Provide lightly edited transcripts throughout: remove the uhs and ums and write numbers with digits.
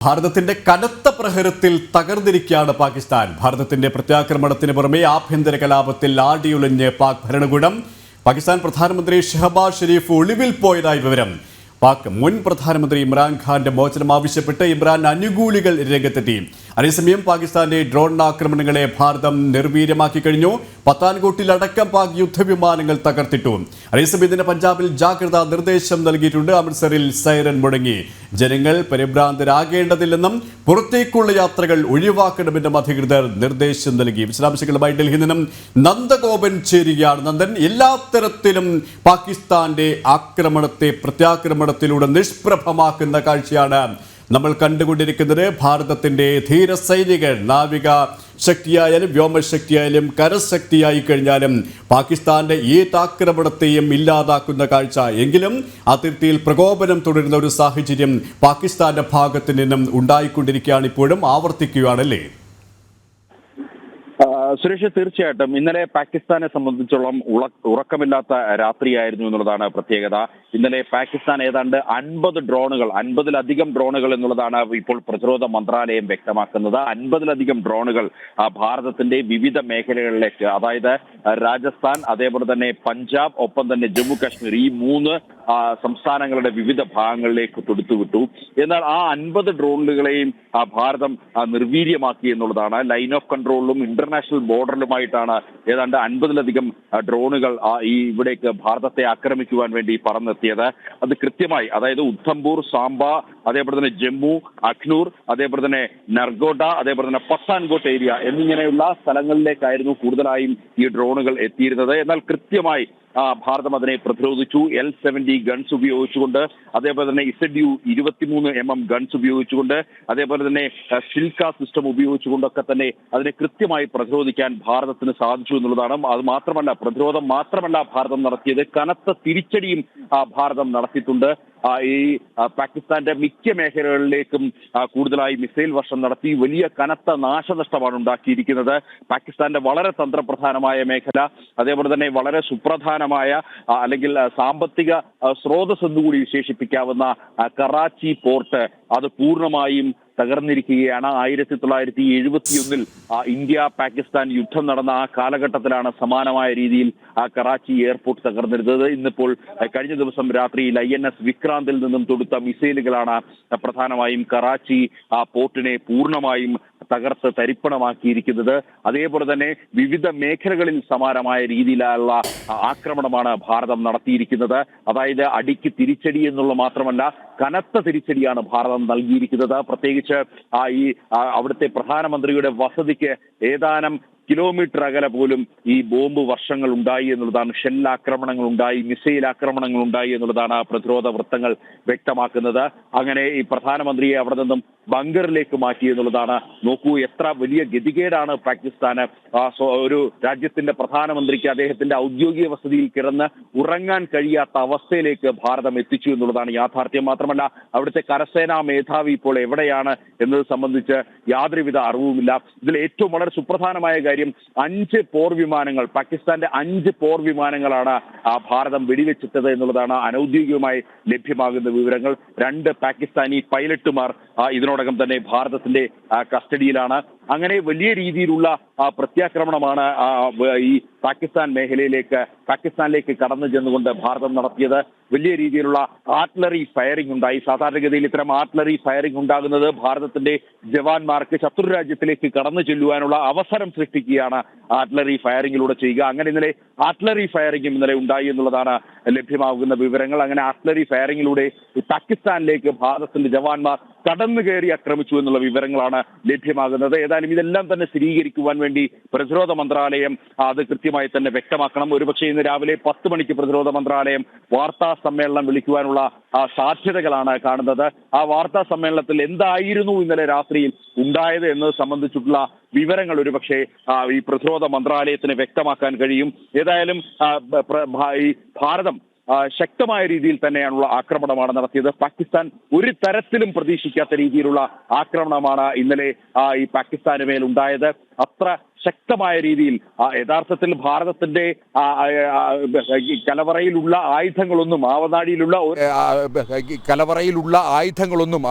ഭാരതത്തിന്റെ കനത്ത പ്രഹരത്തിൽ തകർന്നിരിക്കുകയാണ് പാകിസ്ഥാൻ. ഭാരതത്തിന്റെ പ്രത്യാക്രമണത്തിന് പുറമെ ആഭ്യന്തര കലാപത്തിൽ ആടിയുലഞ്ഞ് പാക് ഭരണകൂടം. പാകിസ്ഥാൻ പ്രധാനമന്ത്രി ഷഹബാസ് ഷെരീഫ് ഒളിവിൽ പോയതായി വിവരം. പാക് മുൻ പ്രധാനമന്ത്രി ഇമ്രാൻഖാന്റെ മോചനം ആവശ്യപ്പെട്ട് ഇമ്രാൻ അനുകൂലികൾ രംഗത്തെത്തി. അതേസമയം പാകിസ്ഥാന്റെ ഡ്രോൺ ആക്രമണങ്ങളെ ഭാരതം നിർവീര്യമാക്കി കഴിഞ്ഞു. പത്താൻകോട്ടിലടക്കം പാക് യുദ്ധവിമാനങ്ങൾ തകർത്തിട്ടു. അതേസമയം ഇതിന് പഞ്ചാബിൽ ജാഗ്രതാ നിർദ്ദേശം നൽകിയിട്ടുണ്ട്. അമൃത്സറിൽ സൈറൻ മുഴങ്ങി. ജനങ്ങൾ പരിഭ്രാന്തരാകേണ്ടതില്ലെന്നും പുറത്തേക്കുള്ള യാത്രകൾ ഒഴിവാക്കണമെന്നും അധികൃതർ നിർദ്ദേശം നൽകി. വിശദാംശങ്ങളുമായി ഡൽഹിയിൽ നിന്നും നന്ദഗോപൻ ചേരുകയാണ്. നന്ദൻ, എല്ലാ തരത്തിലും പാകിസ്ഥാന്റെ ആക്രമണത്തെ പ്രത്യാക്രമണത്തിലൂടെ നിഷ്പ്രഭമാക്കുന്ന കാഴ്ചയാണ് നമ്മൾ കണ്ടുകൊണ്ടിരിക്കുന്നത്. ഭാരതത്തിന്റെ ധീര സൈനികർ നാവിക ശക്തിയായാലും വ്യോമശക്തിയായാലും കരശക്തിയായി കഴിഞ്ഞാലും പാകിസ്ഥാന്റെ ഏത് ആക്രമണത്തെയും ഇല്ലാതാക്കുന്ന കാഴ്ച. എങ്കിലും അതിർത്തിയിൽ പ്രകോപനം തുടരുന്ന ഒരു സാഹചര്യം പാകിസ്ഥാന്റെ ഭാഗത്ത് നിന്നും ഉണ്ടായിക്കൊണ്ടിരിക്കുകയാണ്, ഇപ്പോഴും ആവർത്തിക്കുകയാണല്ലേ? സുരേഷ്, തീർച്ചയായിട്ടും ഇന്നലെ പാകിസ്ഥാനെ സംബന്ധിച്ചോളം ഉറക്കമില്ലാത്ത രാത്രിയായിരുന്നു എന്നുള്ളതാണ് പ്രത്യേകത. ഇന്നലെ പാകിസ്ഥാൻ ഏതാണ്ട് 50 ഡ്രോണുകൾ, 50-ലധികം ഡ്രോണുകൾ എന്നുള്ളതാണ് ഇപ്പോൾ പ്രതിരോധ മന്ത്രാലയം വ്യക്തമാക്കുന്നത്. 50-ലധികം ഡ്രോണുകൾ ഭാരതത്തിന്റെ വിവിധ മേഖലകളിലേക്ക്, അതായത് രാജസ്ഥാൻ, അതേപോലെ തന്നെ പഞ്ചാബ്, ഒപ്പം തന്നെ ജമ്മു കാശ്മീർ, ഈ 3 സംസ്ഥാനങ്ങളുടെ വിവിധ ഭാഗങ്ങളിലേക്ക് തൊടുത്തുവിട്ടു. എന്നാൽ ആ 50 ഡ്രോണുകളെയും ഭാരതം നിർവീര്യമാക്കി എന്നുള്ളതാണ്. ലൈൻ ഓഫ് കൺട്രോളിലും ഇന്റർനാഷണൽ ബോർഡറിലുമായിട്ടാണ് ഏതാണ്ട് 50-ലധികം ഡ്രോണുകൾ ഇവിടേക്ക് ഭാരതത്തെ ആക്രമിക്കുവാൻ വേണ്ടി പറന്നെത്തിയത്. അത് കൃത്യമായി, അതായത് ഉദ്ധംപൂർ, സാംബ, അതേപോലെ തന്നെ ജമ്മു, അഖ്നൂർ, അതേപോലെ തന്നെ നർഗോഡ, അതേപോലെ തന്നെ പത്താൻകോട്ട് ഏരിയ എന്നിങ്ങനെയുള്ള സ്ഥലങ്ങളിലേക്കായിരുന്നു കൂടുതലായും ഈ ഡ്രോണുകൾ എത്തിയിരുന്നത്. എന്നാൽ കൃത്യമായി ഭാരതം അതിനെ പ്രതിരോധിച്ചു. L-70 ഗൺസ് ഉപയോഗിച്ചുകൊണ്ട്, അതേപോലെ തന്നെ ZU 23mm ഗൺസ് ഉപയോഗിച്ചുകൊണ്ട്, അതേപോലെ തന്നെ ഷിൽക്ക സിസ്റ്റം ഉപയോഗിച്ചുകൊണ്ടൊക്കെ തന്നെ അതിനെ കൃത്യമായി പ്രതിരോധിക്കാൻ ഭാരതത്തിന് സാധിച്ചു എന്നുള്ളതാണ്. അത് മാത്രമല്ല, പ്രതിരോധം മാത്രമല്ല ഭാരതം നടത്തിയത്, കനത്ത തിരിച്ചടിയും ഭാരതം നടത്തിയിട്ടുണ്ട്. ഈ പാകിസ്ഥാന്റെ മിക്ക മേഖലകളിലേക്കും കൂടുതലായി മിസൈൽ വർഷം നടത്തി വലിയ കനത്ത നാശനഷ്ടമാണ് ഉണ്ടാക്കിയിരിക്കുന്നത്. പാകിസ്ഥാന്റെ വളരെ തന്ത്രപ്രധാനമായ മേഖല, അതേപോലെ തന്നെ വളരെ സുപ്രധാനമായ അല്ലെങ്കിൽ സാമ്പത്തിക സ്രോതസ് എന്നുകൂടി വിശേഷിപ്പിക്കാവുന്ന കറാച്ചി പോർട്ട്, അത് പൂർണ്ണമായും തകർന്നിരിക്കുകയാണ്. 1971 ഇന്ത്യ പാകിസ്ഥാൻ യുദ്ധം നടന്ന ആ കാലഘട്ടത്തിലാണ് സമാനമായ രീതിയിൽ കറാച്ചി എയർപോർട്ട് തകർന്നിരുന്നത്. ഇന്നിപ്പോൾ കഴിഞ്ഞ ദിവസം രാത്രിയിൽ INS വിക്രാന്തിൽ നിന്നും തൊടുത്ത മിസൈലുകളാണ് പ്രധാനമായും കറാച്ചി പോർട്ടിനെ പൂർണ്ണമായും തകർത്ത് തരിപ്പണമാക്കിയിരിക്കുന്നത്. അതേപോലെ തന്നെ വിവിധ മേഖലകളിൽ സമാനമായ രീതിയിലുള്ള ആക്രമണമാണ് ഭാരതം നടത്തിയിരിക്കുന്നത്. അതായത് അടിക്ക് തിരിച്ചടി എന്നുള്ള മാത്രമല്ല, കനത്ത തിരിച്ചടിയാണ് ഭാരതം നൽകിയിരിക്കുന്നത്. പ്രത്യേകിച്ച് അവിടുത്തെ പ്രധാനമന്ത്രിയുടെ വസതിക്ക് ഏതാനും കിലോമീറ്റർ അകലെ പോലും ഈ ബോംബ് വർഷങ്ങൾ ഉണ്ടായി എന്നുള്ളതാണ്. ഷെല്ലാക്രമണങ്ങൾ ഉണ്ടായി, മിസൈൽ ആക്രമണങ്ങൾ ഉണ്ടായി എന്നുള്ളതാണ് പ്രതിരോധ വൃത്തങ്ങൾ വ്യക്തമാക്കുന്നത്. അങ്ങനെ ഈ പ്രധാനമന്ത്രിയെ അവിടെ നിന്നും ബങ്കറിലേക്ക് മാറ്റി എന്നുള്ളതാണ്. നോക്കൂ, എത്ര വലിയ ഗതികേടാണ് പാകിസ്ഥാന്. ഒരു രാജ്യത്തിന്റെ പ്രധാനമന്ത്രിക്ക് അദ്ദേഹത്തിന്റെ ഔദ്യോഗിക വസതിയിൽ കിടന്ന് ഉറങ്ങാൻ കഴിയാത്ത അവസ്ഥയിലേക്ക് ഭാരതം എത്തിച്ചു എന്നുള്ളതാണ് യാഥാർത്ഥ്യം. മാത്രമല്ല, അവിടുത്തെ കരസേനാ മേധാവി ഇപ്പോൾ എവിടെയാണ് എന്നത് സംബന്ധിച്ച് യാതൊരുവിധ അറിവുമില്ല. ഇതിൽ ഏറ്റവും വളരെ സുപ്രധാനമായ കാര്യം, 5 പോർ വിമാനങ്ങൾ, പാകിസ്ഥാന്റെ 5 പോർ വിമാനങ്ങളാണ് ഭാരതം വെടിവെച്ചിട്ടത് എന്നുള്ളതാണ് അനൌദ്യോഗികമായി ലഭ്യമാകുന്ന വിവരങ്ങൾ. 2 പാകിസ്ഥാനി പൈലറ്റുമാർ ഇതിനോടകം തന്നെ ഭാരതത്തിന്റെ കസ്റ്റഡിയിലാണ്. അങ്ങനെ വലിയ രീതിയിലുള്ള പ്രത്യാക്രമണമാണ് ഈ പാകിസ്ഥാനിലേക്ക് കടന്നു ചെന്നുകൊണ്ട് ഭാരതം നടത്തിയത്. വലിയ രീതിയിലുള്ള ആർട്ടിലറി ഫയറിംഗ് ഉണ്ടായി. സാധാരണഗതിയിൽ ഇത്തരം ആർട്ടിലറി ഫയറിംഗ് ഉണ്ടാകുന്നത് ഭാരതത്തിന്റെ ജവാന്മാർക്ക് ശത്രുരാജ്യത്തിലേക്ക് കടന്നു ചെല്ലുവാനുള്ള അവസരം സൃഷ്ടിക്കുകയാണ് ആർട്ടിലറി ഫയറിംഗിലൂടെ ചെയ്യുക. അങ്ങനെ ഇന്നലെ ആർട്ടിലറി ഫയറിംഗും ഇന്നലെ ഉണ്ടായി എന്നുള്ളതാണ് ലഭ്യമാകുന്ന വിവരങ്ങൾ. അങ്ങനെ ആർട്ടിലറി ഫയറിംഗിലൂടെ പാകിസ്ഥാനിലേക്ക് ഭാരതത്തിന്റെ ജവാന്മാർ കടന്നു കയറി ആക്രമിച്ചു എന്നുള്ള വിവരങ്ങളാണ് ലഭ്യമാകുന്നത്. ഏതായാലും ഇതെല്ലാം തന്നെ സ്ഥിരീകരിക്കുവാൻ വേണ്ടി പ്രതിരോധ മന്ത്രാലയം അത് കൃത്യമായി തന്നെ വ്യക്തമാക്കണം. ഒരുപക്ഷെ ഇന്ന് രാവിലെ 10 മണിക്ക് പ്രതിരോധ മന്ത്രാലയം വാർത്താ സമ്മേളനം വിളിക്കുവാനുള്ള സാധ്യതകളാണ് കാണുന്നത്. ആ വാർത്താ സമ്മേളനത്തിൽ എന്തായിരുന്നു ഇന്നലെ രാത്രിയിൽ ഉണ്ടായത് എന്നത് സംബന്ധിച്ചിട്ടുള്ള വിവരങ്ങൾ ഒരുപക്ഷെ ഈ പ്രതിരോധ മന്ത്രാലയത്തിന് വ്യക്തമാക്കാൻ കഴിയും. ഏതായാലും ഭാരതം ശക്തമായ രീതിയിൽ തന്നെയാണുള്ള ആക്രമണമാണ് നടത്തിയത്. പാകിസ്ഥാൻ ഒരു തരത്തിലും പ്രതീക്ഷിക്കാത്ത രീതിയിലുള്ള ആക്രമണമാണ് ഇന്നലെ ഈ പാകിസ്ഥാന് മേൽ ഉണ്ടായത്. അത്ര ശക്തമായ രീതിയിൽ യഥാർത്ഥത്തിൽ ഭാരതത്തിന്റെ കലവറയിലുള്ള ആയുധങ്ങളൊന്നും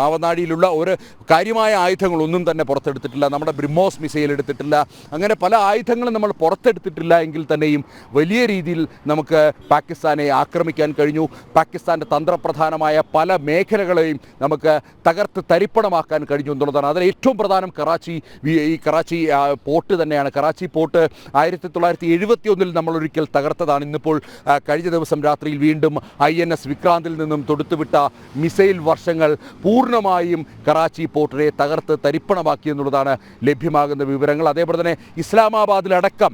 ആവനാഴിയിലുള്ള ഒരു കാര്യമായ ആയുധങ്ങളൊന്നും തന്നെ പുറത്തെടുത്തിട്ടില്ല. നമ്മുടെ ബ്രിഹ്മോസ് മിസൈൽ എടുത്തിട്ടില്ല. അങ്ങനെ പല ആയുധങ്ങളും നമ്മൾ പുറത്തെടുത്തിട്ടില്ല എങ്കിൽ തന്നെയും വലിയ രീതിയിൽ നമുക്ക് പാകിസ്ഥാനെ ആക്രമിക്കാൻ കഴിഞ്ഞു. പാകിസ്ഥാൻ്റെ തന്ത്രപ്രധാനമായ പല മേഖലകളെയും നമുക്ക് തകർത്ത് തരിപ്പണമാക്കാൻ കഴിഞ്ഞു എന്നുള്ളതാണ്. അതിൽ ഏറ്റവും പ്രധാനം കറാച്ചി പോർട്ട് തന്നെയാണ്. കറാച്ചി പോർട്ട് 1971 നമ്മൾ ഒരിക്കൽ തകർത്തതാണ്. ഇന്നിപ്പോൾ കഴിഞ്ഞ ദിവസം രാത്രിയിൽ വീണ്ടും INS വിക്രാന്തിൽ നിന്നും തൊടുത്തുവിട്ട മിസൈൽ വർഷങ്ങൾ പൂർണ്ണമായും കറാച്ചി പോർട്ടിനെ തകർത്ത് തരിപ്പണമാക്കി എന്നുള്ളതാണ് ലഭ്യമാകുന്ന വിവരങ്ങൾ. അതേപോലെ തന്നെ ഇസ്ലാമാബാദിലടക്കം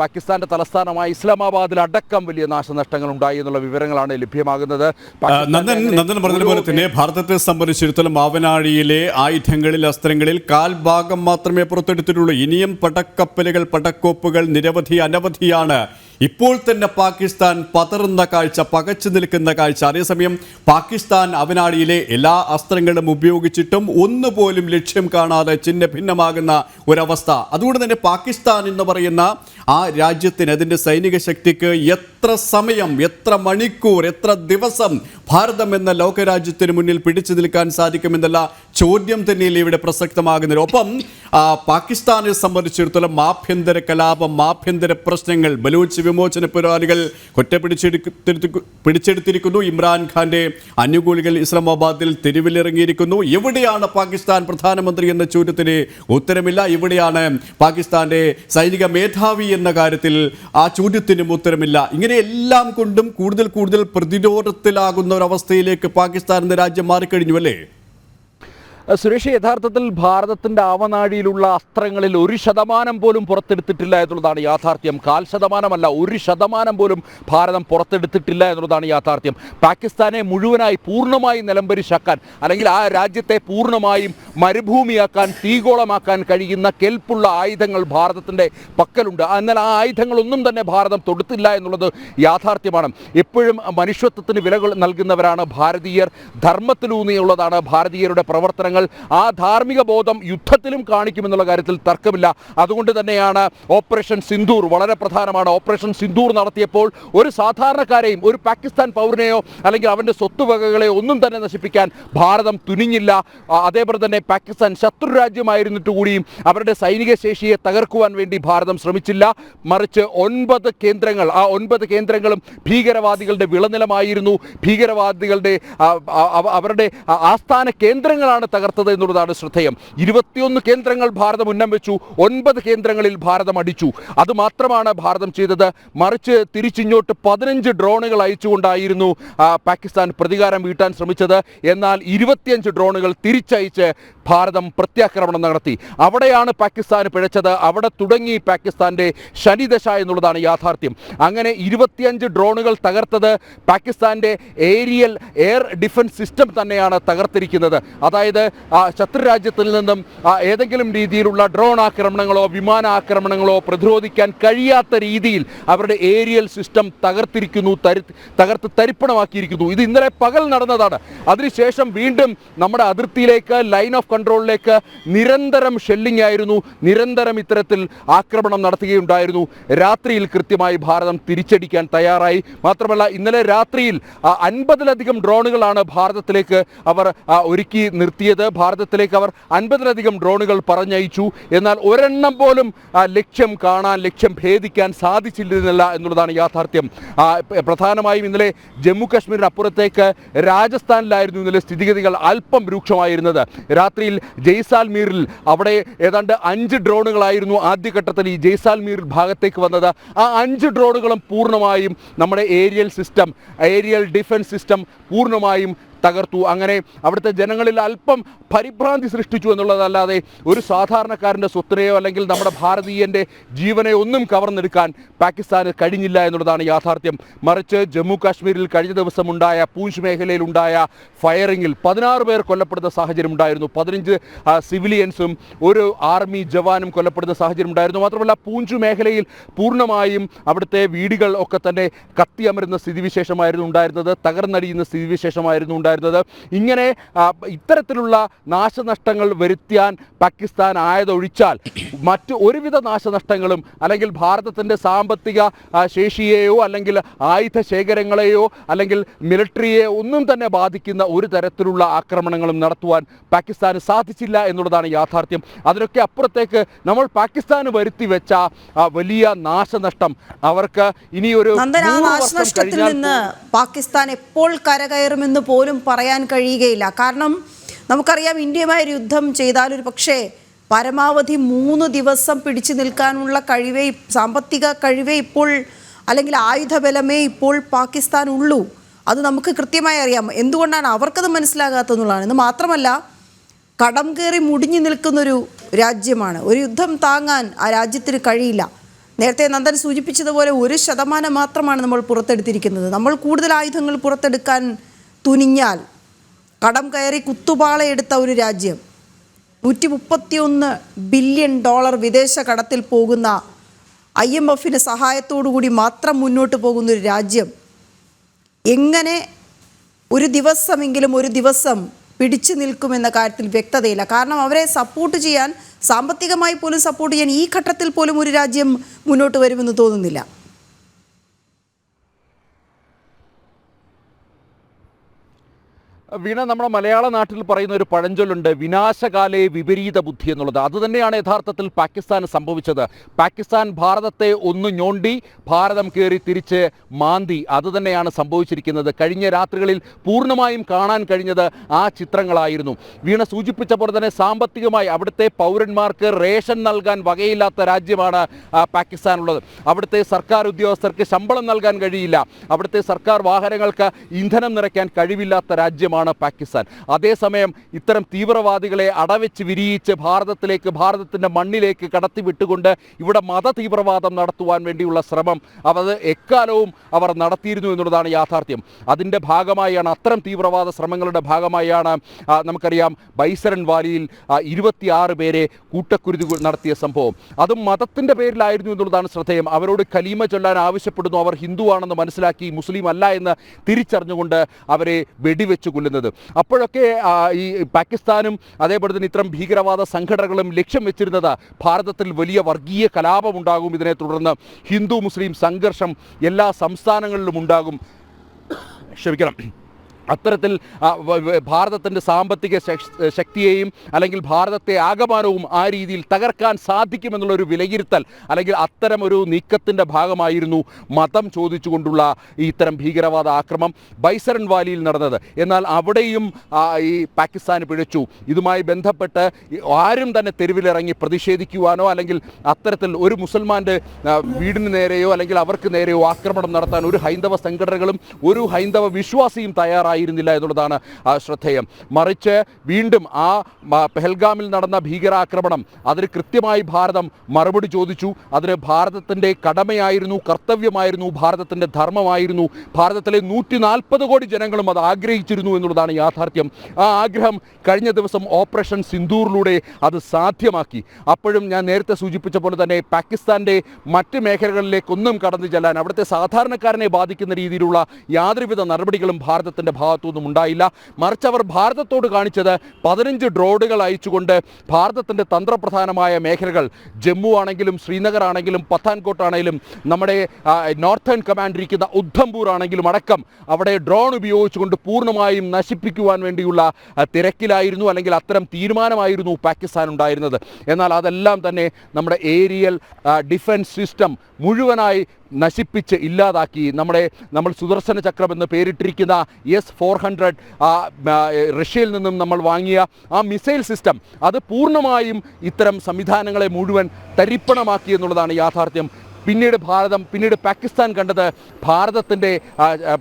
പാകിസ്ഥാന്റെ തലസ്ഥാനമായ ഇസ്ലാമാബാദിലടക്കം വലിയ നാശനഷ്ടങ്ങൾ ഉണ്ടായി എന്നുള്ള വിവരങ്ങളാണ് ലഭ്യമാകുന്നത്. നന്ദൻ പറഞ്ഞതുപോലെ തന്നെ ഭാരതത്തെ സംബന്ധിച്ചിടത്തോളം ആവനാഴിയിലെ ആയുധങ്ങളിൽ അസ്ത്രങ്ങളിൽ കാൽഭാഗം മാത്രമേ പുറത്തെടുത്തിട്ടുള്ളൂ. ഇനിയും പടക്കപ്പലുകൾ പടക്കോപ്പുകൾ അനവധിയാണ്. ഇപ്പോൾ തന്നെ പാകിസ്ഥാൻ പതറുന്ന കാഴ്ച, പകച്ചു നിൽക്കുന്ന കാഴ്ച. അതേസമയം പാകിസ്ഥാൻ അവനാഴിയിലെ എല്ലാ അസ്ത്രങ്ങളും ഉപയോഗിച്ചിട്ടും ഒന്നുപോലും ലക്ഷ്യം കാണാതെ ചിഹ്ന ഭിന്നമാകുന്ന ഒരവസ്ഥ. അതുകൊണ്ട് തന്നെ പാകിസ്ഥാൻ എന്ന് പറയുന്ന ആ രാജ്യത്തിന്, അതിൻ്റെ സൈനിക ശക്തിക്ക് എത്ര സമയം, എത്ര മണിക്കൂർ, എത്ര ദിവസം ഭാരതം എന്ന ലോകരാജ്യത്തിന് മുന്നിൽ പിടിച്ചു നിൽക്കാൻ സാധിക്കുമെന്നുള്ള ചോദ്യം തന്നെയല്ലേ ഇവിടെ പ്രസക്തമാകുന്നത്. ഒപ്പം പാകിസ്ഥാനെ സംബന്ധിച്ചിടത്തോളം ആഭ്യന്തര കലാപം, ആഭ്യന്തര പ്രശ്നങ്ങൾ, ബലൂച്ച് വിമോചന പോരാളികൾ പിടിച്ചെടുത്തിരിക്കുന്നു. ഇമ്രാൻഖാന്റെ അനുകൂലികൾ ഇസ്ലാമാബാദിൽ തെരുവിലിറങ്ങിയിരിക്കുന്നു. എവിടെയാണ് പാകിസ്ഥാൻ പ്രധാനമന്ത്രി എന്ന ചോദ്യത്തിന് ഉത്തരമില്ല. ഇവിടെയാണ് പാകിസ്ഥാന്റെ സൈനിക മേധാവി എന്ന കാര്യത്തിൽ ആ ചോദ്യത്തിനും ഉത്തരമില്ല. ഇങ്ങനെ എല്ലാം കൊണ്ടും കൂടുതൽ പ്രതിരോധത്തിലാകുന്ന ഒരവസ്ഥയിലേക്ക് പാകിസ്ഥാൻ എന്ന രാജ്യം മാറിക്കഴിഞ്ഞു അല്ലേ? സുരേഷ്, യഥാർത്ഥത്തിൽ ഭാരതത്തിൻ്റെ ആവനാഴിയിലുള്ള അസ്ത്രങ്ങളിൽ 1% പോലും പുറത്തെടുത്തിട്ടില്ല എന്നുള്ളതാണ് യാഥാർത്ഥ്യം. 0.5% 1% പോലും ഭാരതം പുറത്തെടുത്തിട്ടില്ല എന്നുള്ളതാണ് യാഥാർത്ഥ്യം. പാകിസ്ഥാനെ മുഴുവനായി പൂർണ്ണമായി നിലംപരിശാക്കാൻ, അല്ലെങ്കിൽ ആ രാജ്യത്തെ പൂർണ്ണമായും മരുഭൂമിയാക്കാൻ, തീഗോളമാക്കാൻ കഴിയുന്ന കെൽപ്പുള്ള ആയുധങ്ങൾ ഭാരതത്തിൻ്റെ പക്കലുണ്ട്. എന്നാൽ ആ ആയുധങ്ങളൊന്നും തന്നെ ഭാരതം തൊടുത്തില്ല എന്നുള്ളത് യാഥാർത്ഥ്യമാണ്. എപ്പോഴും മനുഷ്യത്വത്തിന് വില നൽകുന്നവരാണ് ഭാരതീയർ. ധർമ്മത്തിലൂന്നിയുള്ളതാണ് ഭാരതീയരുടെ പ്രവർത്തനങ്ങൾ. ആ ധാർമ്മിക ബോധം യുദ്ധത്തിലും കാണിക്കുമെന്നുള്ള കാര്യത്തിൽ തർക്കമില്ല. അതുകൊണ്ട് തന്നെയാണ് ഓപ്പറേഷൻ സിന്ദൂർ വളരെ പ്രധാനമാണ്. ഓപ്പറേഷൻ സിന്ദൂർ നടത്തിയപ്പോൾ ഒരു സാധാരണക്കാരെയും, ഒരു പാകിസ്ഥാൻ പൗരനെയോ അല്ലെങ്കിൽ അവൻ്റെ സ്വത്തുവകകളെയോ ഒന്നും തന്നെ നശിപ്പിക്കാൻ ഭാരതം തുനിഞ്ഞില്ല. അതേപോലെ തന്നെ പാകിസ്ഥാൻ ശത്രു രാജ്യമായിരുന്നിട്ട് കൂടിയും അവരുടെ സൈനിക ശേഷിയെ തകർക്കുവാൻ വേണ്ടി ഭാരതം ശ്രമിച്ചില്ല. മറിച്ച് 9 കേന്ദ്രങ്ങൾ, ആ 9 കേന്ദ്രങ്ങളും ഭീകരവാദികളുടെ വിളനിലമായിരുന്നു. ഭീകരവാദികളുടെ അവരുടെ ആസ്ഥാന കേന്ദ്രങ്ങളാണ് തകർത്തത് എന്നുള്ളതാണ് ശ്രദ്ധേയം. 21 കേന്ദ്രങ്ങൾ ഭാരതം ഉന്നം വെച്ചു, 9 കേന്ദ്രങ്ങളിൽ ഭാരതം അടിച്ചു. അതുമാത്രമാണ് ഭാരതം ചെയ്തത്. മറിച്ച് തിരിച്ചിങ്ങോട്ട് 15 ഡ്രോണുകൾ അയച്ചുകൊണ്ടായിരുന്നു പാകിസ്ഥാൻ പ്രതികാരം വീട്ടാൻ ശ്രമിച്ചത്. എന്നാൽ 25 ഡ്രോണുകൾ തിരിച്ചയച്ച് ഭാരതം പ്രത്യാക്രമണം നടത്തി. അവിടെയാണ് പാകിസ്ഥാൻ പിഴച്ചത്. അവിടെ തുടങ്ങി പാകിസ്ഥാൻ്റെ ശനിദശ എന്നുള്ളതാണ് യാഥാർത്ഥ്യം. അങ്ങനെ 25 ഡ്രോണുകൾ തകർത്തത് പാകിസ്ഥാൻ്റെ എയർ ഡിഫൻസ് സിസ്റ്റം തന്നെയാണ് തകർത്തിരിക്കുന്നത്. അതായത് ശത്രുരാജ്യത്തിൽ നിന്നും ഏതെങ്കിലും രീതിയിലുള്ള ഡ്രോൺ ആക്രമണങ്ങളോ വിമാനാക്രമണങ്ങളോ പ്രതിരോധിക്കാൻ കഴിയാത്ത രീതിയിൽ അവരുടെ ഏരിയൽ സിസ്റ്റം തകർത്ത് തരിപ്പണമാക്കിയിരിക്കുന്നു. ഇത് ഇന്നലെ പകൽ നടന്നതാണ്. അതിനുശേഷം വീണ്ടും നമ്മുടെ അതിർത്തിയിലേക്ക്, ലൈൻ ഓഫ് കൺട്രോളിലേക്ക് നിരന്തരം ഷെല്ലിംഗ് ആയിരുന്നു. നിരന്തരം ഇത്തരത്തിൽ ആക്രമണം നടത്തുകയുണ്ടായിരുന്നു. രാത്രിയിൽ കൃത്യമായി ഭാരതം തിരിച്ചടിക്കാൻ തയ്യാറായി. മാത്രമല്ല, ഇന്നലെ രാത്രിയിൽ 50-ലധികം ഡ്രോണുകളാണ് ഭാരതത്തിലേക്ക് അവർ ഒരുക്കി നിർത്തിയത്. ഭാരതത്തിലേക്ക് അവർ 50-ലധികം ഡ്രോണുകൾ പറഞ്ഞയച്ചു. എന്നാൽ ഒരെണ്ണം പോലും ലക്ഷ്യം ഭേദിക്കാൻ സാധിച്ചിരുന്നില്ല എന്നുള്ളതാണ് യാഥാർത്ഥ്യം. പ്രധാനമായും ഇന്നലെ ജമ്മു കാശ്മീരിന് അപ്പുറത്തേക്ക് രാജസ്ഥാനിലായിരുന്നു ഇന്നലെ സ്ഥിതിഗതികൾ അല്പം രൂക്ഷമായിരുന്നത്. രാത്രിയിൽ ജയ്സാൽമീറിൽ അവിടെ ഏതാണ്ട് 5 ഡ്രോണുകളായിരുന്നു ആദ്യഘട്ടത്തിൽ ഈ ജയ്സാൽമീർ ഭാഗത്തേക്ക് വന്നത്. ആ 5 ഡ്രോണുകളും പൂർണ്ണമായും നമ്മുടെ ഏരിയൽ ഡിഫൻസ് സിസ്റ്റം പൂർണ്ണമായും തകർത്തു. അങ്ങനെ അവിടുത്തെ ജനങ്ങളിൽ അല്പം പരിഭ്രാന്തി സൃഷ്ടിച്ചു എന്നുള്ളതല്ലാതെ ഒരു സാധാരണക്കാരൻ്റെ സ്വത്തിനെയോ അല്ലെങ്കിൽ നമ്മുടെ ഭാരതീയൻ്റെ ജീവനെ ഒന്നും കവർന്നെടുക്കാൻ പാകിസ്ഥാന് കഴിഞ്ഞില്ല എന്നുള്ളതാണ് യാഥാർത്ഥ്യം. മറിച്ച് ജമ്മു കാശ്മീരിൽ കഴിഞ്ഞ ദിവസം ഉണ്ടായ പൂഞ്ച് മേഖലയിലുണ്ടായ ഫയറിങ്ങിൽ 16 പേർ കൊല്ലപ്പെടുന്ന സാഹചര്യം ഉണ്ടായിരുന്നു. 15 സിവിലിയൻസും ഒരു ആർമി ജവാനും കൊല്ലപ്പെടുന്ന സാഹചര്യം ഉണ്ടായിരുന്നു. മാത്രമല്ല, പൂഞ്ച് മേഖലയിൽ പൂർണ്ണമായും അവിടുത്തെ വീടുകൾ ഒക്കെ തന്നെ കത്തിയമരുന്ന സ്ഥിതിവിശേഷമായിരുന്നു ഉണ്ടായിരുന്നത്. തകർന്നടിയുന്ന സ്ഥിതിവിശേഷമായിരുന്നു ഉണ്ടായിരുന്നത്. ഉണ്ടായിരുന്നത്. ഇങ്ങനെ ഇത്തരത്തിലുള്ള നാശനഷ്ടങ്ങൾ വരുത്താൻ പാകിസ്ഥാൻ ആയതൊഴിച്ചാൽ മറ്റ് ഒരുവിധ നാശനഷ്ടങ്ങളും അല്ലെങ്കിൽ ഭാരതത്തിൻ്റെ സാമ്പത്തിക ശേഷിയെയോ അല്ലെങ്കിൽ ആയുധ ശേഖരങ്ങളെയോ അല്ലെങ്കിൽ മിലിറ്ററിയെ ഒന്നും തന്നെ ബാധിക്കുന്ന ഒരു തരത്തിലുള്ള ആക്രമണങ്ങളും നടത്തുവാൻ പാകിസ്ഥാന് സാധിച്ചില്ല എന്നുള്ളതാണ് യാഥാർത്ഥ്യം. അതിനൊക്കെ അപ്പുറത്തേക്ക് നമ്മൾ പാകിസ്ഥാന് വരുത്തി വെച്ച വലിയ നാശനഷ്ടം അവർക്ക് ഇനിയൊരു നാശനഷ്ടത്തിൽ നിന്ന് പാകിസ്ഥാൻ എപ്പോൾ കരകയറുമെന്ന് പോലും പറയാൻ കഴിയുകയില്ല. കാരണം നമുക്കറിയാം, ഇന്ത്യയുമായി ഒരു യുദ്ധം ചെയ്താൽ ഒരു പക്ഷേ പരമാവധി 3 ദിവസം പിടിച്ചു നിൽക്കാനുള്ള കഴിവേ, സാമ്പത്തിക കഴിവേ ഇപ്പോൾ അല്ലെങ്കിൽ ആയുധബലമേ ഇപ്പോൾ പാകിസ്ഥാൻ ഉള്ളൂ. അത് നമുക്ക് കൃത്യമായി അറിയാം. എന്തുകൊണ്ടാണ് അവർക്കത് മനസ്സിലാകാത്തതെന്നുള്ളതാണ്. ഇത് മാത്രമല്ല, കടം കയറി മുടിഞ്ഞു നിൽക്കുന്നൊരു രാജ്യമാണ്. ഒരു യുദ്ധം താങ്ങാൻ ആ രാജ്യത്തിന് കഴിയില്ല. നേരത്തെ നന്ദൻ സൂചിപ്പിച്ചതുപോലെ 1% മാത്രമാണ് നമ്മൾ പുറത്തെടുത്തിരിക്കുന്നത്. നമ്മൾ കൂടുതൽ ആയുധങ്ങൾ പുറത്തെടുക്കാൻ തുനിഞ്ഞാൽ കടം കയറി കുത്തുപാളയെടുത്ത ഒരു രാജ്യം, $131 ബില്യൺ വിദേശ കടത്തിൽ പോകുന്ന, IMFിൻ്റെ സഹായത്തോടുകൂടി മാത്രം മുന്നോട്ട് പോകുന്ന ഒരു രാജ്യം എങ്ങനെ ഒരു ദിവസം പിടിച്ചു നിൽക്കുമെന്ന കാര്യത്തിൽ വ്യക്തതയില്ല. കാരണം അവരെ സപ്പോർട്ട് ചെയ്യാൻ, സാമ്പത്തികമായി പോലും സപ്പോർട്ട് ചെയ്യാൻ ഈ ഘട്ടത്തിൽ പോലും ഒരു രാജ്യം മുന്നോട്ട് വരുമെന്ന് തോന്നുന്നില്ല. വീണ, നമ്മുടെ മലയാള നാട്ടിൽ പറയുന്ന ഒരു പഴഞ്ചൊല്ലുണ്ട്, വിനാശകാലേ വിപരീത ബുദ്ധി എന്നുള്ളത്. അതുതന്നെയാണ് യഥാർത്ഥത്തിൽ പാകിസ്ഥാന് സംഭവിച്ചത്. പാകിസ്ഥാൻ ഭാരതത്തെ ഒന്ന് ഞോണ്ടി ഭാരതം കയറി തിരിച്ച് മാന്തി. അതുതന്നെയാണ് സംഭവിച്ചിരിക്കുന്നത്. കഴിഞ്ഞ രാത്രികളിൽ പൂർണ്ണമായും കാണാൻ കഴിഞ്ഞത് ആ ചിത്രങ്ങളായിരുന്നു. വീണ സൂചിപ്പിച്ച പോലെ തന്നെ സാമ്പത്തികമായി അവിടുത്തെ പൗരന്മാർക്ക് റേഷൻ നൽകാൻ വകയില്ലാത്ത രാജ്യമാണ് പാകിസ്ഥാനുള്ളത്. അവിടുത്തെ സർക്കാർ ഉദ്യോഗസ്ഥർക്ക് ശമ്പളം നൽകാൻ കഴിയില്ല. അവിടുത്തെ സർക്കാർ വാഹനങ്ങൾക്ക് ഇന്ധനം നിറയ്ക്കാൻ കഴിവില്ലാത്ത രാജ്യമാണ് പാകിസ്ഥാൻ. അതേസമയം ഇത്തരം തീവ്രവാദികളെ അടവെച്ച് വിരിയിച്ച് ഭാരതത്തിൻ്റെ മണ്ണിലേക്ക് കടത്തിവിട്ടുകൊണ്ട് ഇവിടെ മത തീവ്രവാദം നടത്തുവാൻ വേണ്ടിയുള്ള ശ്രമം അത് എക്കാലവും അവർ നടത്തിയിരുന്നു എന്നുള്ളതാണ് യാഥാർത്ഥ്യം. അതിൻ്റെ ഭാഗമായാണ്, അത്തരം തീവ്രവാദ ശ്രമങ്ങളുടെ ഭാഗമായാണ് നമുക്കറിയാം ബൈസരൻ വാലിയിൽ 26 പേരെ കൂട്ടക്കുരുതി നടത്തിയ സംഭവം. അതും മതത്തിൻ്റെ പേരിലായിരുന്നു എന്നുള്ളതാണ് ശ്രദ്ധേയം. അവരോട് കലീമ ചൊല്ലാൻ ആവശ്യപ്പെടുന്നു. അവർ ഹിന്ദുവാണെന്ന് മനസ്സിലാക്കി മുസ്ലിം അല്ല എന്ന് തിരിച്ചറിഞ്ഞുകൊണ്ട് അവരെ വെടിവെച്ചു കൊല്ലുന്നത്. അപ്പോഴൊക്കെ ഈ പാകിസ്ഥാനും അതേപോലെ തന്നെ ഇത്തരം ഭീകരവാദ സംഘടനകളും ലക്ഷ്യം വെച്ചിരുന്നത് ഭാരതത്തിൽ വലിയ വർഗീയ കലാപമുണ്ടാകും, ഇതിനെ തുടർന്ന് ഹിന്ദു മുസ്ലിം സംഘർഷം എല്ലാ സംസ്ഥാനങ്ങളിലും ഉണ്ടാകും. ക്ഷമിക്കണം. അത്തരത്തിൽ ഭാരതത്തിൻ്റെ സാമ്പത്തിക ശക്തിയെയും അല്ലെങ്കിൽ ഭാരതത്തെ ആകമാനവും ആ രീതിയിൽ തകർക്കാൻ സാധിക്കുമെന്നുള്ളൊരു വിലയിരുത്തൽ അല്ലെങ്കിൽ അത്തരം ഒരു നീക്കത്തിൻ്റെ ഭാഗമായിരുന്നു മതം ചോദിച്ചുകൊണ്ടുള്ള ഇത്തരം ഭീകരവാദ ആക്രമണം ബൈസരൻ വാലിയിൽ നടന്നത്. എന്നാൽ അവിടെയും ഈ പാകിസ്ഥാന് പിഴച്ചു. ഇതുമായി ബന്ധപ്പെട്ട് ആരും തന്നെ തെരുവിലിറങ്ങി പ്രതിഷേധിക്കുവാനോ അല്ലെങ്കിൽ അത്തരത്തിൽ ഒരു മുസൽമാൻ്റെ വീടിന് നേരെയോ അല്ലെങ്കിൽ അവർക്ക് നേരെയോ ആക്രമണം നടത്താൻ ഒരു ഹൈന്ദവ സംഘടനകളും ഒരു ഹൈന്ദവ വിശ്വാസിയും തയ്യാറായിരുന്നില്ല എന്നുള്ളതാണ് ശ്രദ്ധേയം. മറിച്ച് വീണ്ടും ആ പെഹൽഗാമിൽ നടന്ന ഭീകരാക്രമണം അതിന് കൃത്യമായി ഭാരതം മറുപടി ചോദിച്ചു. അതിന് ഭാരതത്തിൻ്റെ കടമയായിരുന്നു, കർത്തവ്യമായിരുന്നു, ഭാരതത്തിൻ്റെ ധർമ്മമായിരുന്നു. ഭാരതത്തിലെ 140 കോടി ജനങ്ങളും അത് ആഗ്രഹിച്ചിരുന്നു എന്നുള്ളതാണ് യാഥാർത്ഥ്യം. ആ ആഗ്രഹം കഴിഞ്ഞ ദിവസം ഓപ്പറേഷൻ സിന്ദൂറിലൂടെ അത് സാധ്യമാക്കി. അപ്പോഴും ഞാൻ നേരത്തെ സൂചിപ്പിച്ച പോലെ തന്നെ പാകിസ്ഥാൻ്റെ മറ്റ് മേഖലകളിലേക്കൊന്നും കടന്നു ചെല്ലാൻ, അവിടുത്തെ സാധാരണക്കാരനെ ബാധിക്കുന്ന രീതിയിലുള്ള യാതൊരുവിധ നടപടികളും ഭാരതത്തിൻ്റെ ഭാഗത്തുനിന്നും ഉണ്ടായില്ല. മറിച്ച് അവർ ഭാരതത്തോട് കാണിച്ചത് 15 ഡ്രോണുകൾ അയച്ചുകൊണ്ട് ഭാരതത്തിൻ്റെ തന്ത്രപ്രധാനമായ മേഖലകൾ, ജമ്മു ആണെങ്കിലും ശ്രീനഗർ ആണെങ്കിലും പത്താൻകോട്ട് ആണെങ്കിലും നമ്മുടെ നോർത്തേൺ കമാൻഡ് ഇരിക്കുന്ന ഉദ്ധംപൂർ ആണെങ്കിലും അടക്കം അവിടെ ഡ്രോൺ ഉപയോഗിച്ചുകൊണ്ട് പൂർണ്ണമായും നശിപ്പിക്കുവാൻ വേണ്ടിയുള്ള തിരക്കിലായിരുന്നു, അല്ലെങ്കിൽ അത്തരം തീരുമാനമായിരുന്നു പാകിസ്ഥാൻ ഉണ്ടായിരുന്നത്. എന്നാൽ അതെല്ലാം തന്നെ നമ്മുടെ ഏരിയൽ ഡിഫൻസ് സിസ്റ്റം മുഴുവനായി നശിപ്പിച്ച് ഇല്ലാതാക്കി. നമ്മൾ സുദർശന ചക്രം എന്ന് പേരിട്ടിരിക്കുന്ന S-400 റഷ്യയിൽ നിന്നും നമ്മൾ വാങ്ങിയ ആ മിസൈൽ സിസ്റ്റം അത് പൂർണ്ണമായും ഇത്തരം സംവിധാനങ്ങളെ മുഴുവൻ തരിപ്പണമാക്കി എന്നുള്ളതാണ് യാഥാർത്ഥ്യം. പിന്നീട് പാകിസ്ഥാൻ കണ്ടത്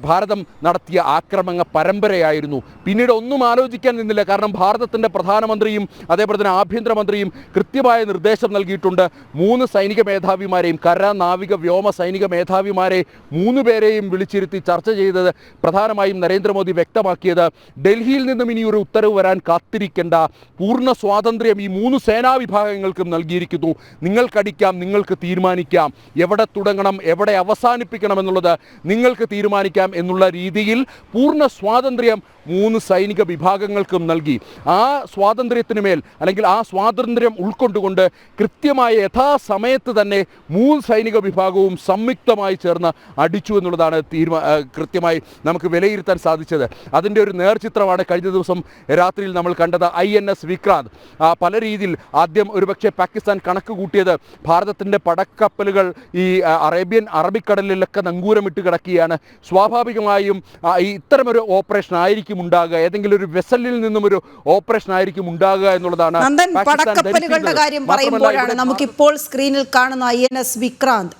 ഭാരതം നടത്തിയ ആക്രമണ പരമ്പരയായിരുന്നു. പിന്നീട് ഒന്നും ആലോചിക്കാൻ നിന്നില്ല. കാരണം ഭാരതത്തിൻ്റെ പ്രധാനമന്ത്രിയും അതേപോലെ തന്നെ ആഭ്യന്തരമന്ത്രിയും കൃത്യമായ നിർദ്ദേശം നൽകിയിട്ടുണ്ട്. 3 സൈനിക മേധാവിമാരെയും, കര നാവിക വ്യോമ സൈനിക മേധാവിമാരെ 3 പേരെയും വിളിച്ചിരുത്തി ചർച്ച ചെയ്തത് പ്രധാനമായും നരേന്ദ്രമോദി വ്യക്തമാക്കിയത് ഡൽഹിയിൽ നിന്നും ഇനി ഒരു ഉത്തരവ് വരാൻ കാത്തിരിക്കേണ്ട, പൂർണ്ണ സ്വാതന്ത്ര്യം ഈ 3 സേനാ വിഭാഗങ്ങൾക്കും നൽകിയിരിക്കുന്നു. നിങ്ങൾക്കടിക്കാം, നിങ്ങൾക്ക് തീരുമാനിക്കാം. എവിടെ തുടങ്ങണം എവിടെ അവസാനിപ്പിക്കണം എന്നുള്ളത് നിങ്ങൾക്ക് തീരുമാനിക്കാം എന്നുള്ള രീതിയിൽ പൂർണ്ണ സ്വാതന്ത്ര്യം 3 സൈനിക വിഭാഗങ്ങൾക്കും നൽകി. ആ സ്വാതന്ത്ര്യത്തിന് മേൽ അല്ലെങ്കിൽ ആ സ്വാതന്ത്ര്യം ഉൾക്കൊണ്ടുകൊണ്ട് കൃത്യമായ യഥാസമയത്ത് തന്നെ 3 സൈനിക വിഭാഗവും സംയുക്തമായി ചേർന്ന് അടിച്ചു എന്നുള്ളതാണ് കൃത്യമായി നമുക്ക് വിലയിരുത്താൻ സാധിച്ചത്. അതിൻ്റെ ഒരു നേർചിത്രമാണ് കഴിഞ്ഞ ദിവസം രാത്രിയിൽ നമ്മൾ കണ്ടത്. INS വിക്രാന്ത് പല രീതിയിൽ ആദ്യം ഒരുപക്ഷെ പാകിസ്ഥാൻ കണക്ക് കൂട്ടിയത് ഭാരതത്തിൻ്റെ പടക്കപ്പലുകൾ ഈ അറബിക്കടലിലൊക്കെ നങ്കൂരമിട്ട് കിടക്കുകയാണ്, സ്വാഭാവികമായും ഇത്തരമൊരു ഓപ്പറേഷൻ ആയിരിക്കും ഉണ്ടാകുക, ഏതെങ്കിലും ഒരു വെസലിൽ നിന്നും ഒരു ഓപ്പറേഷൻ ആയിരിക്കും ഉണ്ടാകുക എന്നുള്ളതാണ്. പടക്കപ്പലുകളുടെ കാര്യം പറയുമ്പോഴാണ് നമുക്കിപ്പോൾ സ്ക്രീനിൽ കാണുന്ന INS വിക്രാന്ത്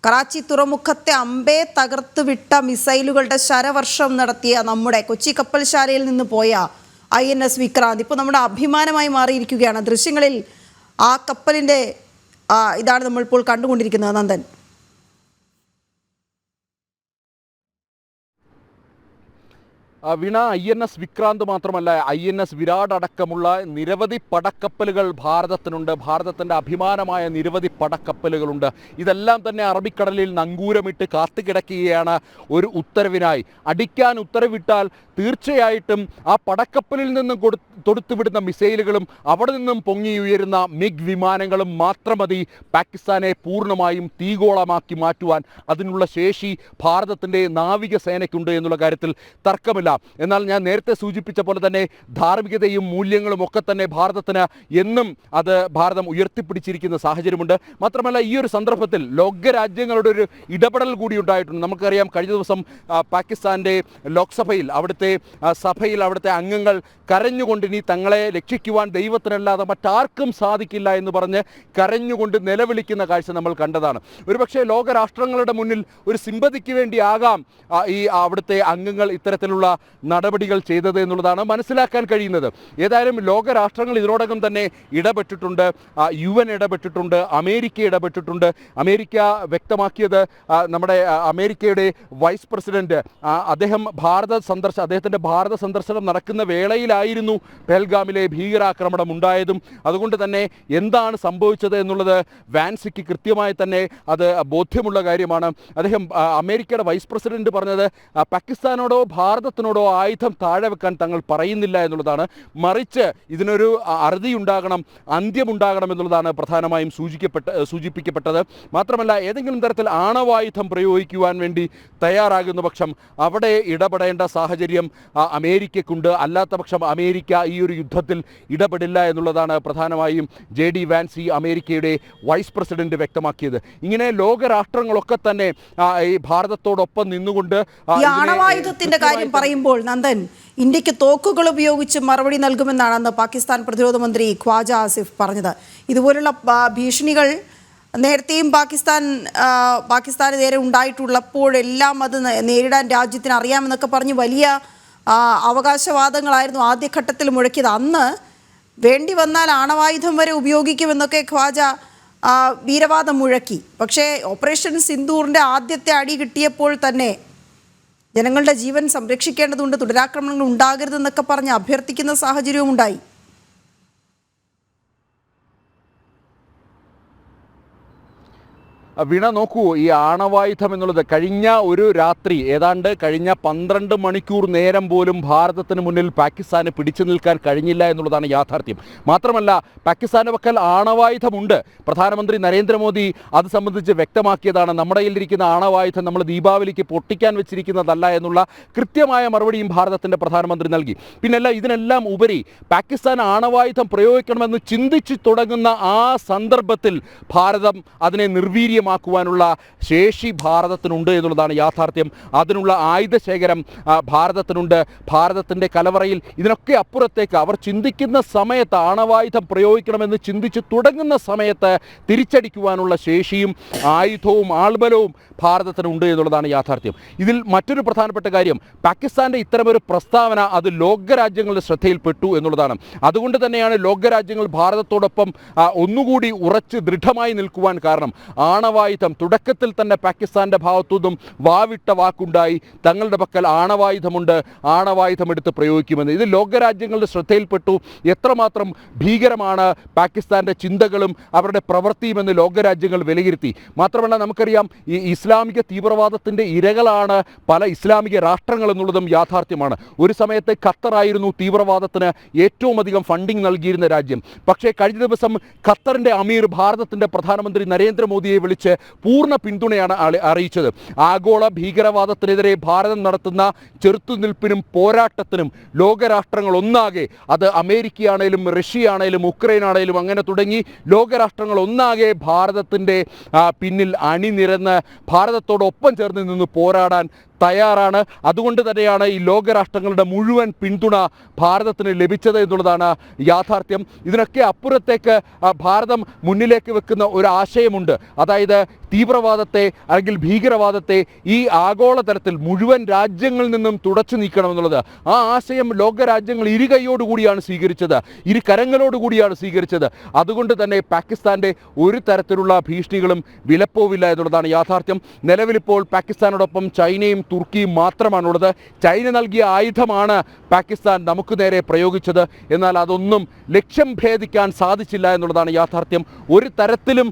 കറാച്ചി തുറമുഖത്തെ അമ്പേ തകർത്ത് വിട്ട മിസൈലുകളുടെ ശരവർഷം നടത്തിയ നമ്മുടെ കൊച്ചി കപ്പൽശാലയിൽ നിന്ന് പോയ INS വിക്രാന്ത് ഇപ്പോൾ നമ്മുടെ അഭിമാനമായി മാറിയിരിക്കുകയാണ്. ദൃശ്യങ്ങളിൽ ആ കപ്പലിൻ്റെ ഇതാണ് നമ്മളിപ്പോൾ കണ്ടുകൊണ്ടിരിക്കുന്നത്. നന്ദൻ, വീണ, INS വിക്രാന്ത് മാത്രമല്ല, INS വിരാട് അടക്കമുള്ള നിരവധി പടക്കപ്പലുകൾ ഭാരതത്തിനുണ്ട്. ഭാരതത്തിൻ്റെ അഭിമാനമായ നിരവധി പടക്കപ്പലുകളുണ്ട്. ഇതെല്ലാം തന്നെ അറബിക്കടലിൽ നങ്കൂരമിട്ട് കാത്തുകിടക്കുകയാണ് ഒരു ഉത്തരവിനായി. അടിക്കാൻ ഉത്തരവിട്ടാൽ തീർച്ചയായിട്ടും ആ പടക്കപ്പലിൽ നിന്നും തൊടുത്തുവിടുന്ന മിസൈലുകളും അവിടെ നിന്നും പൊങ്ങി ഉയരുന്ന MiG വിമാനങ്ങളും മാത്രം മതി പാകിസ്ഥാനെ പൂർണ്ണമായും തീഗോളമാക്കി മാറ്റുവാൻ. അതിനുള്ള ശേഷി ഭാരതത്തിൻ്റെ നാവികസേനയ്ക്കുണ്ട് എന്നുള്ള കാര്യത്തിൽ തർക്കമില്ല. എന്നാൽ ഞാൻ നേരത്തെ സൂചിപ്പിച്ച പോലെ തന്നെ ധാർമ്മികതയും മൂല്യങ്ങളും ഒക്കെ തന്നെ ഭാരതത്തിന് എന്നും അത് ഭാരതം ഉയർത്തിപ്പിടിച്ചിരിക്കുന്ന സാഹചര്യമുണ്ട്. മാത്രമല്ല ഈ ഒരു സന്ദർഭത്തിൽ ലോകരാജ്യങ്ങളുടെ ഒരു ഇടപെടൽ കൂടി ഉണ്ടായിട്ടുണ്ട്. നമുക്കറിയാം കഴിഞ്ഞ ദിവസം പാകിസ്ഥാൻ്റെ ലോക്സഭയിൽ അവിടുത്തെ അംഗങ്ങൾ കരഞ്ഞുകൊണ്ട് ഇനി തങ്ങളെ രക്ഷിക്കുവാൻ ദൈവത്തിനല്ലാതെ മറ്റാർക്കും സാധിക്കില്ല എന്ന് പറഞ്ഞ് കരഞ്ഞുകൊണ്ട് നിലവിളിക്കുന്ന കാഴ്ച നമ്മൾ കണ്ടതാണ്. ഒരുപക്ഷെ ലോകരാഷ്ട്രങ്ങളുടെ മുന്നിൽ ഒരു സിമ്പതിക്ക് വേണ്ടിയാകാം ഈ അവിടുത്തെ അംഗങ്ങൾ ഇത്തരത്തിലുള്ള നടപടികൾ ചെയ്തത് എന്നുള്ളതാണ് മനസ്സിലാക്കാൻ കഴിയുന്നത്. ഏതായാലും ലോകരാഷ്ട്രങ്ങൾ ഇതിനോടകം തന്നെ ഇടപെട്ടിട്ടുണ്ട്. UN ഇടപെട്ടിട്ടുണ്ട്, അമേരിക്ക ഇടപെട്ടിട്ടുണ്ട്. അമേരിക്ക വ്യക്തമാക്കിയത് നമ്മുടെ അമേരിക്കയുടെ വൈസ് പ്രസിഡന്റ് അദ്ദേഹത്തിൻ്റെ ഭാരത സന്ദർശനം നടക്കുന്ന വേളയിലായിരുന്നു പെഹൽഗാമിലെ ഭീകരാക്രമണം ഉണ്ടായതും. അതുകൊണ്ട് തന്നെ എന്താണ് സംഭവിച്ചത് എന്നുള്ളത് വാൻസിക്ക് കൃത്യമായി തന്നെ അത് ബോധ്യമുള്ള കാര്യമാണ്. അമേരിക്കയുടെ വൈസ് പ്രസിഡന്റ് പറഞ്ഞത് പാകിസ്ഥാനോടോ ഭാരതത്തിനോടോ ആയുധം താഴെ വെക്കാൻ തങ്ങൾ പറയുന്നില്ല എന്നുള്ളതാണ്. മറിച്ച് ഇതിനൊരു അറുതിയുണ്ടാകണം, അന്ത്യമുണ്ടാകണം എന്നുള്ളതാണ് പ്രധാനമായും സൂചിപ്പിക്കപ്പെട്ടത്. മാത്രമല്ല ഏതെങ്കിലും തരത്തിൽ ആണവായുധം പ്രയോഗിക്കുവാൻ വേണ്ടി തയ്യാറാകുന്ന പക്ഷം അവിടെ ഇടപെടേണ്ട സാഹചര്യം അമേരിക്കയ്ക്കുണ്ട്. അല്ലാത്ത പക്ഷം അമേരിക്ക ഈ ഒരു യുദ്ധത്തിൽ ഇടപെടില്ല എന്നുള്ളതാണ് പ്രധാനമായും JD വാൻസി അമേരിക്കയുടെ വൈസ് പ്രസിഡന്റ് വ്യക്തമാക്കിയത്. ഇങ്ങനെ ലോകരാഷ്ട്രങ്ങളൊക്കെ തന്നെ ഈ ഭാരതത്തോടൊപ്പം നിന്നുകൊണ്ട് ആണവായുധത്തിന്റെ കാര്യം പറയുമ്പോൾ നന്ദൻ, ഇന്ത്യക്ക് തോക്കുകൾ ഉപയോഗിച്ച് മറുപടി നൽകുമെന്നാണ് അന്ന് പാകിസ്ഥാൻ പ്രതിരോധ മന്ത്രി ഖ്വാജ ആസിഫ് പറഞ്ഞത്. ഇതുപോലുള്ള ഭീഷണികൾ നേരത്തെയും പാകിസ്ഥാന് നേരെ ഉണ്ടായിട്ടുള്ളപ്പോഴെല്ലാം അത് നേരിടാൻ രാജ്യത്തിന് അറിയാമെന്നൊക്കെ പറഞ്ഞ് വലിയ അവകാശവാദങ്ങളായിരുന്നു ആദ്യഘട്ടത്തിൽ മുഴക്കിയത്. അന്ന് വേണ്ടി വന്നാൽ ആണവായുധം വരെ ഉപയോഗിക്കുമെന്നൊക്കെ ഖ്വാജ വീരവാദം മുഴക്കി. പക്ഷേ ഓപ്പറേഷൻ സിന്ദൂറിൻ്റെ ആദ്യത്തെ അടി കിട്ടിയപ്പോൾ തന്നെ ജനങ്ങളുടെ ജീവൻ സംരക്ഷിക്കേണ്ടതുണ്ട്, തുടരാക്രമണങ്ങൾ ഉണ്ടാകരുതെന്നൊക്കെ പറഞ്ഞ് അഭ്യർത്ഥിക്കുന്ന സാഹചര്യവും ഉണ്ടായി. വീണ, നോക്കൂ, ഈ ആണവായുധം എന്നുള്ളത് കഴിഞ്ഞ ഒരു രാത്രി ഏതാണ്ട് കഴിഞ്ഞ 12 മണിക്കൂർ നേരം പോലും ഭാരതത്തിന് മുന്നിൽ പാകിസ്ഥാന് പിടിച്ചു നിൽക്കാൻ കഴിഞ്ഞില്ല എന്നുള്ളതാണ് യാഥാർത്ഥ്യം. മാത്രമല്ല പാകിസ്ഥാന് പക്കൽ ആണവായുധമുണ്ട്. പ്രധാനമന്ത്രി നരേന്ദ്രമോദി അത് സംബന്ധിച്ച് വ്യക്തമാക്കിയതാണ്. നമ്മുടെ കയ്യിലിരിക്കുന്ന ആണവായുധം നമ്മൾ ദീപാവലിക്ക് പൊട്ടിക്കാൻ വെച്ചിരിക്കുന്നതല്ല എന്നുള്ള കൃത്യമായ മറുപടിയും ഭാരതത്തിൻ്റെ പ്രധാനമന്ത്രി നൽകി. പിന്നല്ല ഇതിനെല്ലാം ഉപരി പാകിസ്ഥാൻ ആണവായുധം പ്രയോഗിക്കണമെന്ന് ചിന്തിച്ചു തുടങ്ങുന്ന ആ സന്ദർഭത്തിൽ ഭാരതം അതിനെ നിർവീര്യമാക്കുവാനുള്ള ശേഷി ഭാരതത്തിനുണ്ട് എന്നുള്ളതാണ് യാഥാർത്ഥ്യം. അതിനുള്ള ആയുധശേഖരം ഭാരതത്തിനുണ്ട്. ഭാരതത്തിൻ്റെ കലവറയിൽ ഇതിനൊക്കെ അപ്പുറത്തേക്ക് അവർ ചിന്തിക്കുന്ന സമയത്ത്, ആണവായുധം പ്രയോഗിക്കണമെന്ന് ചിന്തിച്ചു തുടങ്ങുന്ന സമയത്ത് തിരിച്ചടിക്കുവാനുള്ള ശേഷിയും ആയുധവും ആൾബലവും ഭാരതത്തിനുണ്ട് എന്നുള്ളതാണ് യാഥാർത്ഥ്യം. ഇതിൽ മറ്റൊരു പ്രധാനപ്പെട്ട കാര്യം, പാകിസ്ഥാൻ്റെ ഇത്തരമൊരു പ്രസ്താവന അത് ലോകരാജ്യങ്ങളുടെ ശ്രദ്ധയിൽപ്പെട്ടു എന്നുള്ളതാണ്. അതുകൊണ്ട് തന്നെയാണ് ലോകരാജ്യങ്ങൾ ഭാരതത്തോടൊപ്പം ഒന്നുകൂടി ഉറച്ച് ദൃഢമായി നിൽക്കുവാൻ കാരണം. ആണവായുധം തുടക്കത്തിൽ തന്നെ പാകിസ്ഥാന്റെ ഭാഗത്തുനിന്നും വാവിട്ട വാക്കുണ്ടായി, തങ്ങളുടെ പക്കൽ ആണവായുധമുണ്ട്, ആണവായുധം എടുത്ത് പ്രയോഗിക്കുമെന്ന്. ഇത് ലോകരാജ്യങ്ങളുടെ ശ്രദ്ധയിൽപ്പെട്ടു. എത്രമാത്രം ഭീകരമാണ് പാകിസ്ഥാന്റെ ചിന്തകളും അവരുടെ പ്രവൃത്തിയുമെന്ന് ലോകരാജ്യങ്ങൾ വിലയിരുത്തി. മാത്രമല്ല നമുക്കറിയാം, ഈ ഇസ്ലാമിക തീവ്രവാദത്തിന്റെ ഇരകളാണ് പല ഇസ്ലാമിക രാഷ്ട്രങ്ങൾ എന്നുള്ളതും യാഥാർത്ഥ്യമാണ്. ഒരു സമയത്ത് ഖത്തറായിരുന്നു തീവ്രവാദത്തിന് ഏറ്റവും അധികം ഫണ്ടിങ് നൽകിയിരുന്ന രാജ്യം. പക്ഷേ കഴിഞ്ഞ ദിവസം ഖത്തറിന്റെ അമീർ ഭാരതത്തിന്റെ പ്രധാനമന്ത്രി നരേന്ദ്രമോദിയെ വിളിച്ച് പൂർണ്ണ പിന്തുണയാണ് അറിയിച്ചത്. ആഗോള ഭീകരവാദത്തിനെതിരെ ഭാരതം നടത്തുന്ന ചെറുത്തുനിൽപ്പിനും പോരാട്ടത്തിനും ലോകരാഷ്ട്രങ്ങൾ ഒന്നാകെ, അത് അമേരിക്കയാണേലും റഷ്യയാണേലും ഉക്രൈനാണേലും അങ്ങനെ തുടങ്ങി ലോകരാഷ്ട്രങ്ങൾ ഒന്നാകെ ഭാരതത്തിൻ്റെ പിന്നിൽ അണിനിരന്ന് ഭാരതത്തോടൊപ്പം ചേർന്ന് നിന്ന് പോരാടാൻ തയ്യാറാണ്. അതുകൊണ്ട് തന്നെയാണ് ഈ ലോകരാഷ്ട്രങ്ങളുടെ മുഴുവൻ പിന്തുണ ഭാരതത്തിന് ലഭിച്ചത് എന്നുള്ളതാണ് യാഥാർത്ഥ്യം. ഇതിനൊക്കെ അപ്പുറത്തേക്ക് ഭാരതം മുന്നിലേക്ക് വെക്കുന്ന ഒരു ആശയമുണ്ട്. അതായത് തീവ്രവാദത്തെ അല്ലെങ്കിൽ ഭീകരവാദത്തെ ഈ ആഗോളതലത്തിൽ മുഴുവൻ രാജ്യങ്ങളിൽ നിന്നും തുടച്ചു നീക്കണമെന്നുള്ളത്. ആ ആശയം ലോകരാജ്യങ്ങൾ ഇരുകൈയോടുകൂടിയാണ് സ്വീകരിച്ചത്, ഇരു കരങ്ങളോടുകൂടിയാണ് സ്വീകരിച്ചത്. അതുകൊണ്ട് തന്നെ പാകിസ്ഥാൻ്റെ ഒരു തരത്തിലുള്ള ഭീഷണികളും വിലപ്പോവില്ല എന്നുള്ളതാണ് യാഥാർത്ഥ്യം. നിലവിലിപ്പോൾ പാകിസ്ഥാനോടൊപ്പം ചൈനയും തുർക്കിയും മാത്രമാണുള്ളത്. ചൈന നൽകിയ ആയുധമാണ് പാകിസ്ഥാൻ നമുക്ക് നേരെ പ്രയോഗിച്ചത്. എന്നാൽ അതൊന്നും ലക്ഷ്യം ഭേദിക്കാൻ സാധിച്ചില്ല എന്നുള്ളതാണ് യാഥാർത്ഥ്യം. ഒരു തരത്തിലും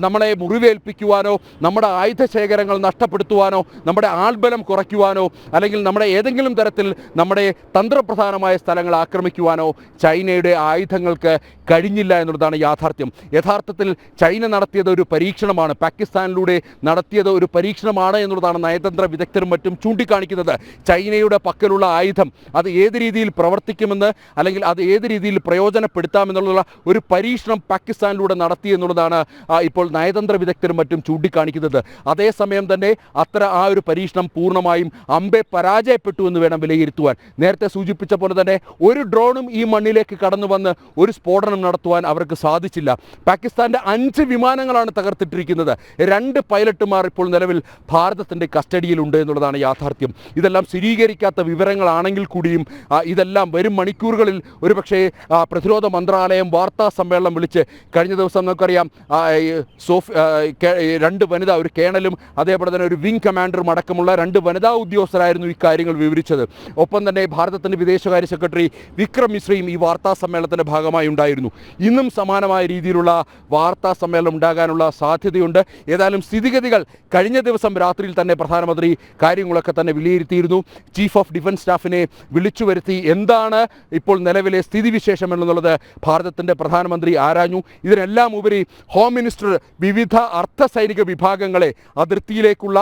നമ്മളെ മുറിവേൽപ്പിക്കുവാനോ നമ്മുടെ ആയുധ ശേഖരങ്ങൾ നഷ്ടപ്പെടുത്തുവാനോ നമ്മുടെ ആൾബലം കുറയ്ക്കുവാനോ അല്ലെങ്കിൽ നമ്മുടെ ഏതെങ്കിലും തരത്തിൽ നമ്മുടെ തന്ത്രപ്രധാനമായ സ്ഥലങ്ങൾ ആക്രമിക്കുവാനോ ചൈനയുടെ ആയുധങ്ങൾക്ക് കഴിഞ്ഞില്ല എന്നുള്ളതാണ് യാഥാർത്ഥ്യം. യഥാർത്ഥത്തിൽ ചൈന നടത്തിയത് ഒരു പരീക്ഷണമാണ്, പാകിസ്ഥാനിലൂടെ നടത്തിയത് ഒരു പരീക്ഷണമാണ് എന്നുള്ളതാണ് നയതന്ത്ര വിദഗ്ധരും മറ്റും ചൂണ്ടിക്കാണിക്കുന്നത്. ചൈനയുടെ പക്കലുള്ള ആയുധം അത് ഏത് രീതിയിൽ പ്രവർത്തിക്കുമെന്ന് അല്ലെങ്കിൽ അത് ഏത് രീതിയിൽ പ്രയോജനപ്പെടുത്താമെന്നുള്ള ഒരു പരീക്ഷണം പാകിസ്ഥാനിലൂടെ നടത്തി എന്നുള്ളതാണ് ഇപ്പോൾ നയതന്ത്ര വിദഗ്ധരും മറ്റും ചൂണ്ടിക്കാണിക്കുന്നത്. അതേസമയം തന്നെ ആ ഒരു പരീക്ഷണം പൂർണ്ണമായും അമ്പെ പരാജയപ്പെട്ടു എന്ന് വേണം വിലയിരുത്തുവാൻ. നേരത്തെ സൂചിപ്പിച്ച പോലെ തന്നെ ഒരു ഡ്രോണും ഈ മണ്ണിലേക്ക് കടന്നു വന്ന് ഒരു സ്ഫോടനം നടത്തുവാൻ അവർക്ക് സാധിച്ചില്ല. പാകിസ്ഥാന്റെ 5 വിമാനങ്ങളാണ് തകർത്തിട്ടിരിക്കുന്നത്. 2 പൈലറ്റുമാർ ഇപ്പോൾ നിലവിൽ ഭാരതത്തിന്റെ കസ്റ്റഡിയിലുണ്ട് എന്നുള്ളതാണ് യാഥാർത്ഥ്യം. ഇതെല്ലാം സ്ഥിരീകരിക്കാത്ത വിവരങ്ങളാണെങ്കിൽ കൂടിയും ഇതെല്ലാം വരും മണിക്കൂറുകളിൽ ഒരുപക്ഷേ പ്രതിരോധ മന്ത്രാലയം വാർത്താ സമ്മേളനം വിളിച്ച്, കഴിഞ്ഞ ദിവസം നമുക്കറിയാം 2 വനിതാ, ഒരു കേണലും അതേപോലെ തന്നെ ഒരു വിംഗ് കമാൻഡറും അടക്കമുള്ള 2 വനിതാ ഉദ്യോഗസ്ഥരായിരുന്നു ഇക്കാര്യങ്ങൾ വിവരിച്ചത്. ഒപ്പം തന്നെ ഭാരതത്തിൻ്റെ വിദേശകാര്യ സെക്രട്ടറി വിക്രം മിശ്രയും ഈ വാർത്താ സമ്മേളനത്തിൻ്റെ ഭാഗമായി ഉണ്ടായിരുന്നു. ഇന്നും സമാനമായ രീതിയിലുള്ള വാർത്താ സമ്മേളനം ഉണ്ടാകാനുള്ള സാധ്യതയുണ്ട്. ഏതായാലും സ്ഥിതിഗതികൾ കഴിഞ്ഞ ദിവസം രാത്രിയിൽ തന്നെ പ്രധാനമന്ത്രി കാര്യങ്ങളൊക്കെ തന്നെ വിലയിരുത്തിയിരുന്നു. ചീഫ് ഓഫ് ഡിഫൻസ് സ്റ്റാഫിനെ വിളിച്ചു വരുത്തി എന്താണ് ഇപ്പോൾ നിലവിലെ സ്ഥിതിവിശേഷം എന്നുള്ളത് ഭാരതത്തിൻ്റെ പ്രധാനമന്ത്രി ആരാഞ്ഞു. ഇതിനെല്ലാം ഉപരി ഹോം മിനിസ്റ്റർ വിവിധ അർദ്ധസൈനിക വിഭാഗങ്ങളെ, അതിർത്തിയിലേക്കുള്ള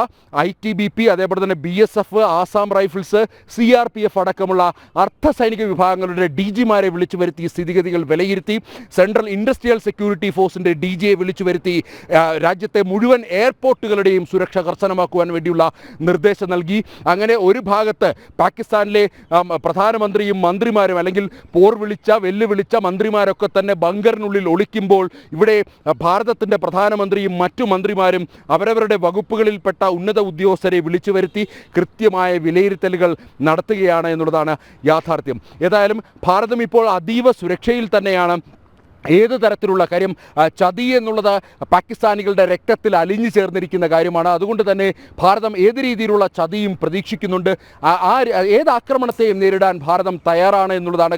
ITBP, അതേപോലെ തന്നെ BSF, ആസാം റൈഫിൾസ്, CRPF അടക്കമുള്ള അർദ്ധസൈനിക വിഭാഗങ്ങളുടെ DG-മാരെ വിളിച്ചു വരുത്തി സ്ഥിതിഗതികൾ വിലയിരുത്തി. സെൻട്രൽ ഇൻഡസ്ട്രിയൽ സെക്യൂരിറ്റി ഫോഴ്സിൻ്റെ DG-യെ വിളിച്ചു വരുത്തി രാജ്യത്തെ മുഴുവൻ എയർപോർട്ടുകളുടെയും സുരക്ഷ കർശനമാക്കുവാൻ വേണ്ടിയുള്ള നിർദ്ദേശം നൽകി. അങ്ങനെ ഒരു ഭാഗത്ത് പാകിസ്ഥാനിലെ പ്രധാനമന്ത്രിയും മന്ത്രിമാരും അല്ലെങ്കിൽ വെല്ലുവിളിച്ച മന്ത്രിമാരൊക്കെ തന്നെ ബങ്കറിനുള്ളിൽ ഒളിക്കുമ്പോൾ, ഇവിടെ ഭാരതത്തിൻ്റെ പ്രധാനമന്ത്രിയും മറ്റു മന്ത്രിമാരും അവരവരുടെ വകുപ്പുകളിൽപ്പെട്ട ഉന്നത ഉദ്യോഗസ്ഥരെ വിളിച്ചു വരുത്തി കൃത്യമായ വിലയിരുത്തലുകൾ നടത്തുകയാണ് എന്നുള്ളതാണ് യാഥാർത്ഥ്യം. ഏതായാലും ഭാരതം ഇപ്പോൾ അതീവ സുരക്ഷയിൽ തന്നെയാണ്. ഏത് തരത്തിലുള്ള കാര്യം, ചതി എന്നുള്ളത് പാകിസ്ഥാനികളുടെ രക്തത്തിൽ അലിഞ്ഞു ചേർന്നിരിക്കുന്ന കാര്യമാണ്. അതുകൊണ്ട് തന്നെ ഭാരതം ഏത് രീതിയിലുള്ള ചതിയും പ്രതീക്ഷിക്കുന്നുണ്ട്. ഏത് ആക്രമണത്തെയും നേരിടാൻ ഭാരതം തയ്യാറാണ് എന്നുള്ളതാണ്